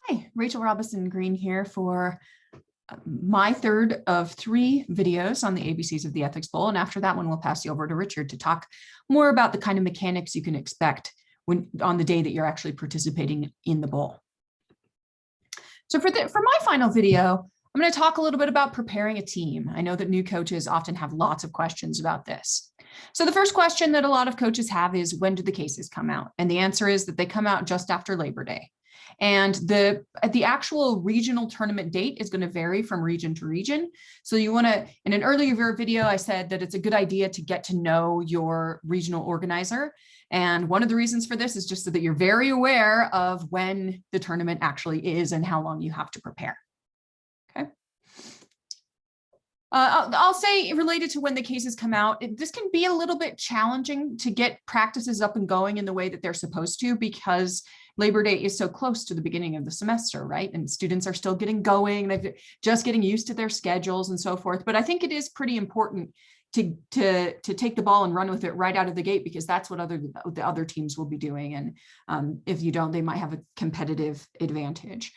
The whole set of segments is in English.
Hi, Rachel Robinson Green here for my third of 3 videos on the ABCs of the Ethics Bowl. And after that one, we'll pass you over to Richard to talk more about the kind of mechanics you can expect on the day that you're actually participating in the bowl. So for my final video, I'm going to talk a little bit about preparing a team. I know that new coaches often have lots of questions about this. So the first question that a lot of coaches have is, when do the cases come out? And the answer is that they come out just after Labor Day. And the actual regional tournament date is going to vary from region to region. So you want to, in an earlier video, I said that it's a good idea to get to know your regional organizer. And one of the reasons for this is just so that you're very aware of when the tournament actually is and how long you have to prepare. Okay. I'll say, related to when the cases come out, this can be a little bit challenging to get practices up and going in the way that they're supposed to, because Labor Day is so close to the beginning of the semester, right? And students are still getting going, they're just getting used to their schedules and so forth. But I think it is pretty important to take the ball and run with it right out of the gate, because that's what the other teams will be doing. And if you don't, they might have a competitive advantage.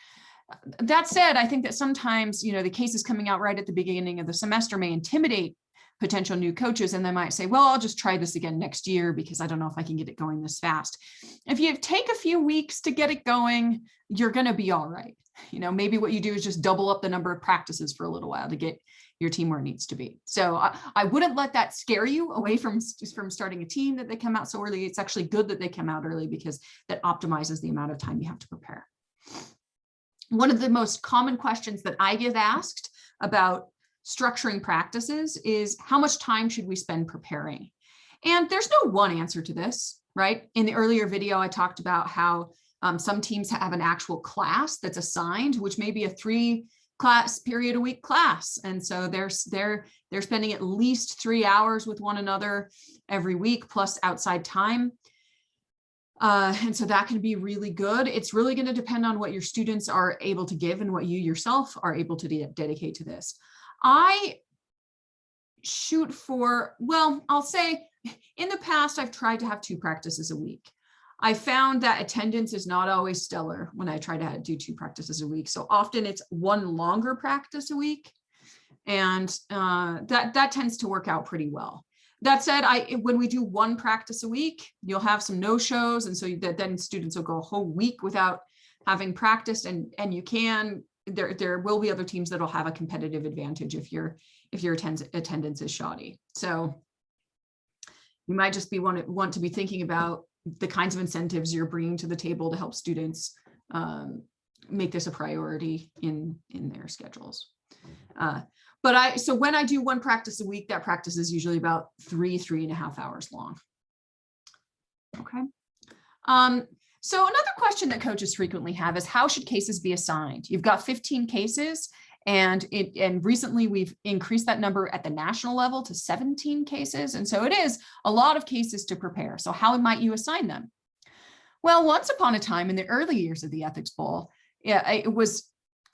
That said, I think that sometimes, the cases coming out right at the beginning of the semester may intimidate potential new coaches, and they might say, well, I'll just try this again next year because I don't know if I can get it going this fast. If you take a few weeks to get it going, you're going to be all right. Maybe what you do is just double up the number of practices for a little while to get your team where it needs to be. So I wouldn't let that scare you away from starting a team that they come out so early. It's actually good that they come out early, because that optimizes the amount of time you have to prepare. One of the most common questions that I get asked about structuring practices is, how much time should we spend preparing? And there's no one answer to this, right? In the earlier video, I talked about how some teams have an actual class that's assigned, which may be a 3-class period a week class. And so they're spending at least 3 hours with one another every week, plus outside time. And so that can be really good. It's really going to depend on what your students are able to give and what you yourself are able to dedicate to this. I shoot for, well, I'll say in the past, I've tried to have 2 practices a week. I found that attendance is not always stellar when I try to do 2 practices a week. So often it's 1 longer practice a week. And that tends to work out pretty well. That said, when we do 1 practice a week, you'll have some no-shows. And so then students will go a whole week without having practiced, and there will be other teams that will have a competitive advantage if your attendance is shoddy. So you might just want to be thinking about the kinds of incentives you're bringing to the table to help students make this a priority in their schedules. So when I do 1 practice a week, that practice is usually about 3.5 hours long. Okay. So another question that coaches frequently have is, how should cases be assigned? You've got 15 cases, and recently we've increased that number at the national level to 17 cases. And so it is a lot of cases to prepare. So how might you assign them? Well, once upon a time in the early years of the Ethics Bowl, it was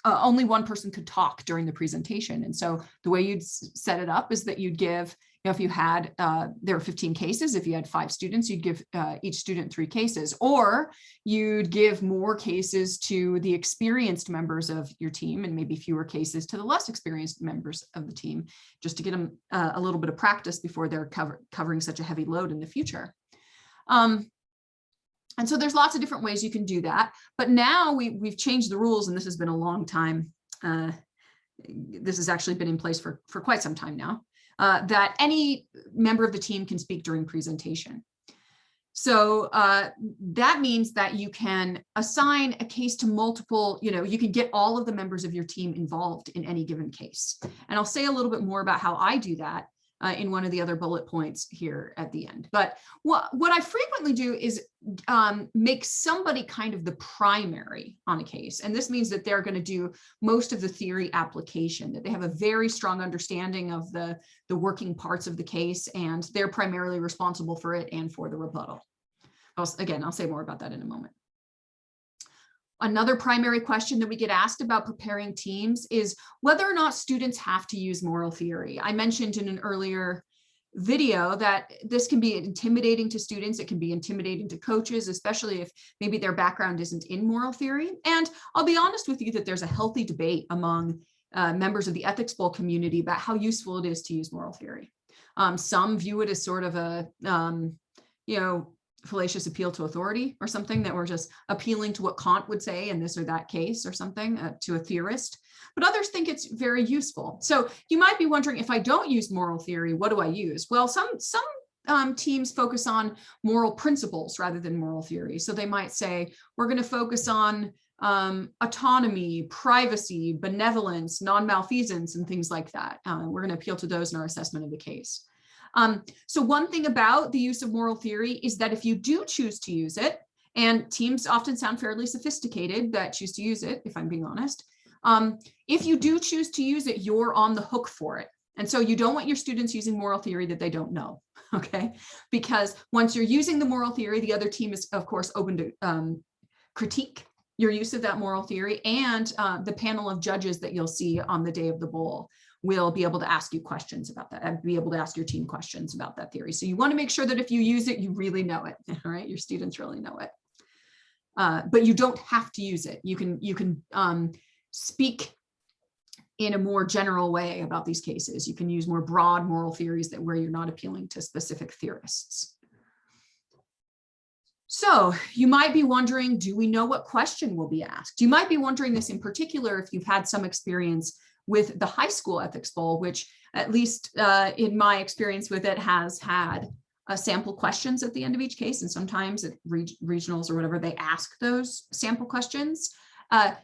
only one person could talk during the presentation. And so the way you'd set it up is that you'd give, if you had, there were 15 cases, if you had 5 students, you'd give each student 3 cases, or you'd give more cases to the experienced members of your team and maybe fewer cases to the less experienced members of the team, just to get them a little bit of practice before they're covering such a heavy load in the future. And so there's lots of different ways you can do that. But now we've changed the rules, and this has been a long time. This has actually been in place for quite some time now, that any member of the team can speak during presentation. So that means that you can assign a case to multiple, you can get all of the members of your team involved in any given case. And I'll say a little bit more about how I do that in one of the other bullet points here at the end. But what I frequently do is make somebody kind of the primary on a case. And this means that they're going to do most of the theory application, that they have a very strong understanding of the working parts of the case, and they're primarily responsible for it and for the rebuttal. I'll say more about that in a moment. Another primary question that we get asked about preparing teams is whether or not students have to use moral theory. I mentioned in an earlier video that this can be intimidating to students. It can be intimidating to coaches, especially if maybe their background isn't in moral theory. And I'll be honest with you that there's a healthy debate among members of the ethics bowl community about how useful it is to use moral theory. Some view it as sort of a, fallacious appeal to authority or something, that we're just appealing to what Kant would say in this or that case or something to a theorist. But others think it's very useful. So you might be wondering, if I don't use moral theory, what do I use? Well, some teams focus on moral principles rather than moral theory. So they might say, we're going to focus on autonomy, privacy, benevolence, non-malfeasance, and things like that. We're going to appeal to those in our assessment of the case. So one thing about the use of moral theory is that if you do choose to use it, and teams often sound fairly sophisticated that choose to use it, if I'm being honest, if you do choose to use it, you're on the hook for it. And so you don't want your students using moral theory that they don't know, okay? Because once you're using the moral theory, the other team is, of course, open to critique your use of that moral theory, and the panel of judges that you'll see on the day of the bowl will be able to ask you questions about that and be able to ask your team questions about that theory. So you want to make sure that if you use it, you really know it, all right? Your students really know it. But you don't have to use it. You can speak in a more general way about these cases. You can use more broad moral theories where you're not appealing to specific theorists. So you might be wondering, do we know what question will be asked? You might be wondering this in particular if you've had some experience with the high school ethics bowl, which at least in my experience with it has had sample questions at the end of each case. And sometimes at regionals or whatever, they ask those sample questions.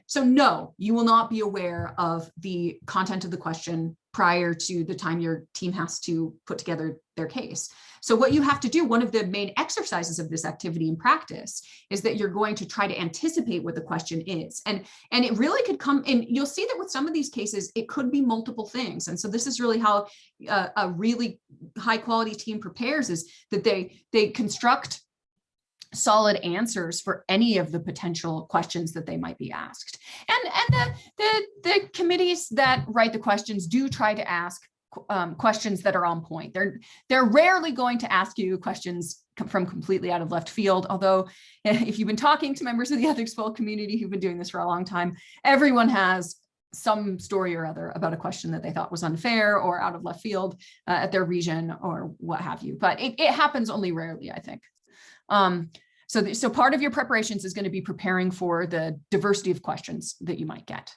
So no, you will not be aware of the content of the question prior to the time your team has to put together their case. So what you have to do, one of the main exercises of this activity in practice, is that you're going to try to anticipate what the question is. And it really could come, and you'll see that with some of these cases, it could be multiple things. And so this is really how a really high quality team prepares, is that they construct solid answers for any of the potential questions that they might be asked. And the committees that write the questions do try to ask questions that are on point. They're rarely going to ask you questions from completely out of left field, although if you've been talking to members of the ethics bowl community who've been doing this for a long time, everyone has some story or other about a question that they thought was unfair or out of left field at their region or what have you. But it happens only rarely, I think. So part of your preparations is going to be preparing for the diversity of questions that you might get.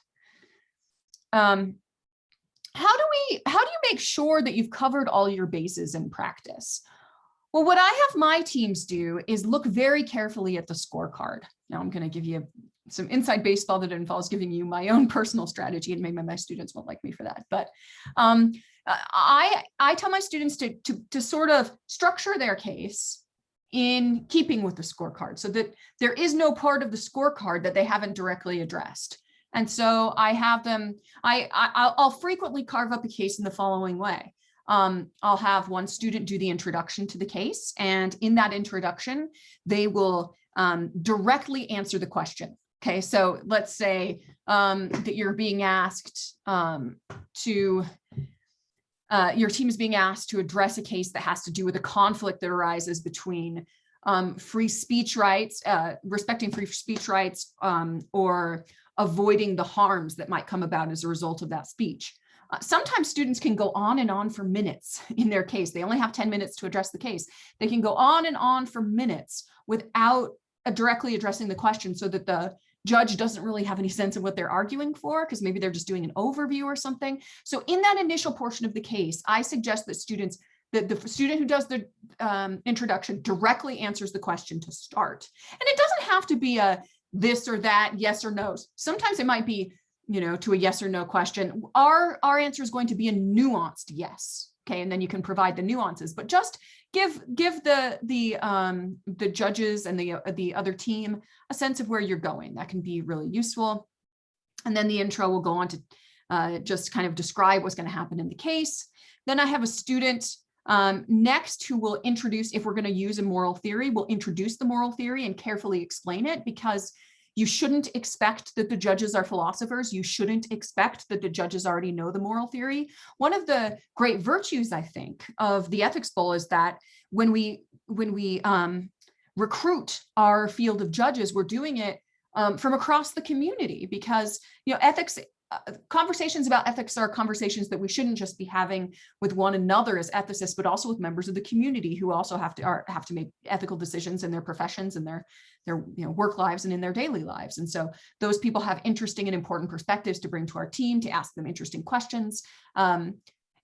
How do you make sure that you've covered all your bases in practice? Well, what I have my teams do is look very carefully at the scorecard. Now I'm going to give you some inside baseball that involves giving you my own personal strategy, and maybe my students won't like me for that. But I tell my students to sort of structure their case in keeping with the scorecard, so that there is no part of the scorecard that they haven't directly addressed. And so I have them, I'll frequently carve up a case in the following way. I'll have one student do the introduction to the case, and in that introduction, they will directly answer the question. Okay, so let's say that you're being asked your team is being asked to address a case that has to do with a conflict that arises between free speech rights, respecting free speech rights, or avoiding the harms that might come about as a result of that speech. Sometimes students can go on and on for minutes in their case. They only have 10 minutes to address the case. They can go on and on for minutes without directly addressing the question, so that the judge doesn't really have any sense of what they're arguing for, because maybe they're just doing an overview or something. So in that initial portion of the case, I suggest that the student who does the introduction directly answers the question to start. And it doesn't have to be a this or that, yes or no. Sometimes it might be, to a yes or no question. Our answer is going to be a nuanced yes. Okay, and then you can provide the nuances, but just give the judges and the other team a sense of where you're going. That can be really useful. And then the intro will go on to just kind of describe what's going to happen in the case. Then I have a student next who will introduce, if we're going to use a moral theory, we'll introduce the moral theory and carefully explain it, because You shouldn't expect that the judges are philosophers. You shouldn't expect that the judges already know the moral theory. One of the great virtues, I think, of the Ethics Bowl is that when we recruit our field of judges, we're doing it from across the community, because ethics conversations about ethics are conversations that we shouldn't just be having with one another as ethicists, but also with members of the community who also have to make ethical decisions in their professions and their work lives and in their daily lives. And so those people have interesting and important perspectives to bring to our team, to ask them interesting questions. And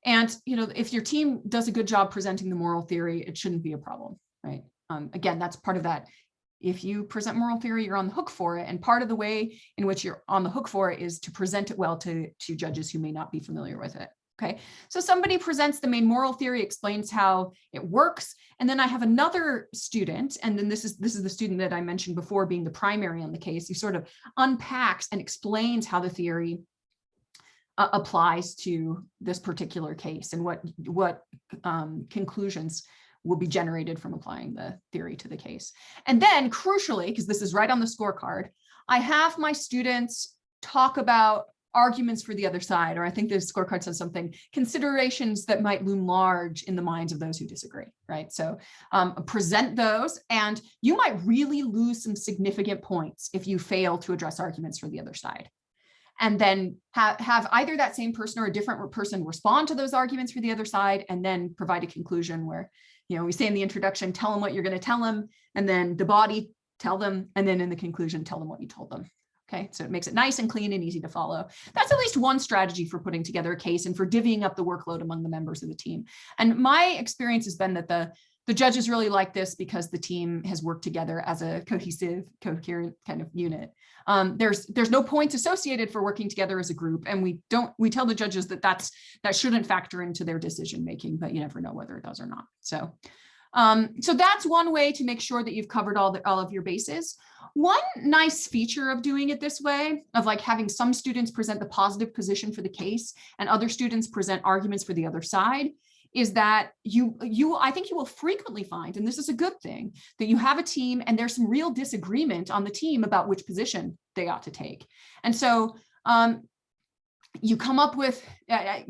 if your team does a good job presenting the moral theory, it shouldn't be a problem, right? Again, that's part of that. If you present moral theory, you're on the hook for it. And part of the way in which you're on the hook for it is to present it well to judges who may not be familiar with it. Okay, so somebody presents the main moral theory, explains how it works, and then I have another student, and then this is the student that I mentioned before being the primary on the case, who sort of unpacks and explains how the theory applies to this particular case and what conclusions will be generated from applying the theory to the case. And then crucially, because this is right on the scorecard, I have my students talk about arguments for the other side, or I think the scorecard says something, considerations that might loom large in the minds of those who disagree, right? So present those, and you might really lose some significant points if you fail to address arguments for the other side. And then have either that same person or a different person respond to those arguments for the other side, and then provide a conclusion where, we say in the introduction, tell them what you're going to tell them, and then the body, tell them, and then in the conclusion, tell them what you told them. Okay, so it makes it nice and clean and easy to follow. That's at least one strategy for putting together a case and for divvying up the workload among the members of the team. And my experience has been that the judges really like this because the team has worked together as a cohesive, coherent kind of unit. There's no points associated for working together as a group, and we tell the judges that shouldn't factor into their decision making, but you never know whether it does or not. So that's one way to make sure that you've covered all of your bases. One nice feature of doing it this way, of like having some students present the positive position for the case and other students present arguments for the other side, is that I think you will frequently find, and this is a good thing, that you have a team and there's some real disagreement on the team about which position they ought to take. And so you come up with,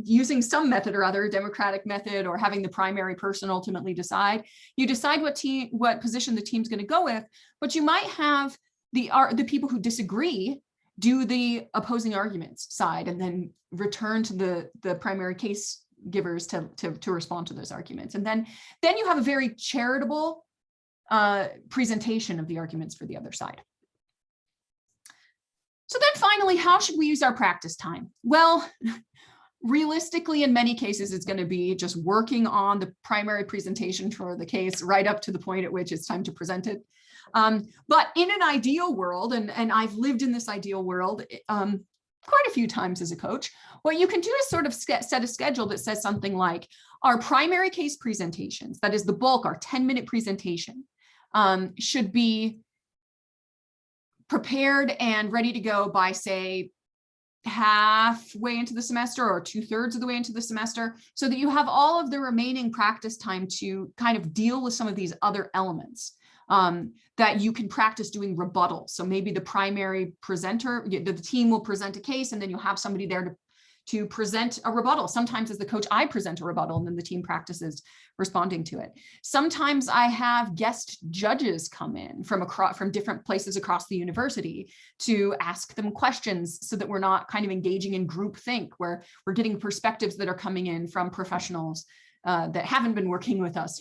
using some method or other, democratic method, or having the primary person ultimately decide, you decide what position the team's going to go with, but you might have the people who disagree do the opposing arguments side and then return to the primary case givers to respond to those arguments. And then you have a very charitable presentation of the arguments for the other side. So then finally, how should we use our practice time? Well, realistically, in many cases, it's going to be just working on the primary presentation for the case right up to the point at which it's time to present it. But in an ideal world, and I've lived in this ideal world quite a few times as a coach, what you can do is sort of set a schedule that says something like, our primary case presentations, that is the bulk, our 10-minute presentation, should be prepared and ready to go by, say, halfway into the semester or 2/3 of the way into the semester, so that you have all of the remaining practice time to kind of deal with some of these other elements that you can practice doing rebuttals. So maybe the primary presenter, the team will present a case, and then you'll have somebody there to present a rebuttal. Sometimes as the coach, I present a rebuttal and then the team practices responding to it. Sometimes I have guest judges come in from different places across the university to ask them questions, so that we're not kind of engaging in group think, where we're getting perspectives that are coming in from professionals that haven't been working with us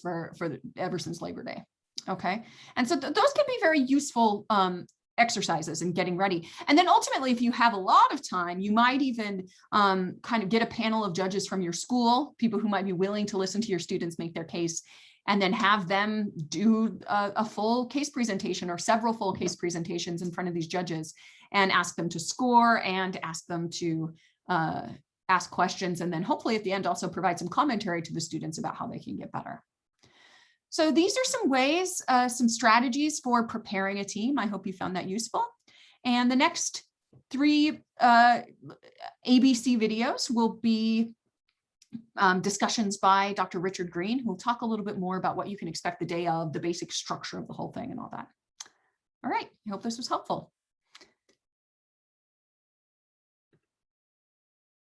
ever since Labor Day. Okay, and so those can be very useful exercises in getting ready. And then ultimately, if you have a lot of time, you might even kind of get a panel of judges from your school, people who might be willing to listen to your students make their case, and then have them do a full case presentation or several full case presentations in front of these judges, and ask them to score and ask them to ask questions, and then hopefully at the end also provide some commentary to the students about how they can get better. So these are some ways, some strategies for preparing a team. I hope you found that useful. And the next 3 ABC videos will be discussions by Dr. Richard Green, who will talk a little bit more about what you can expect the day of, the basic structure of the whole thing and all that. All right, I hope this was helpful.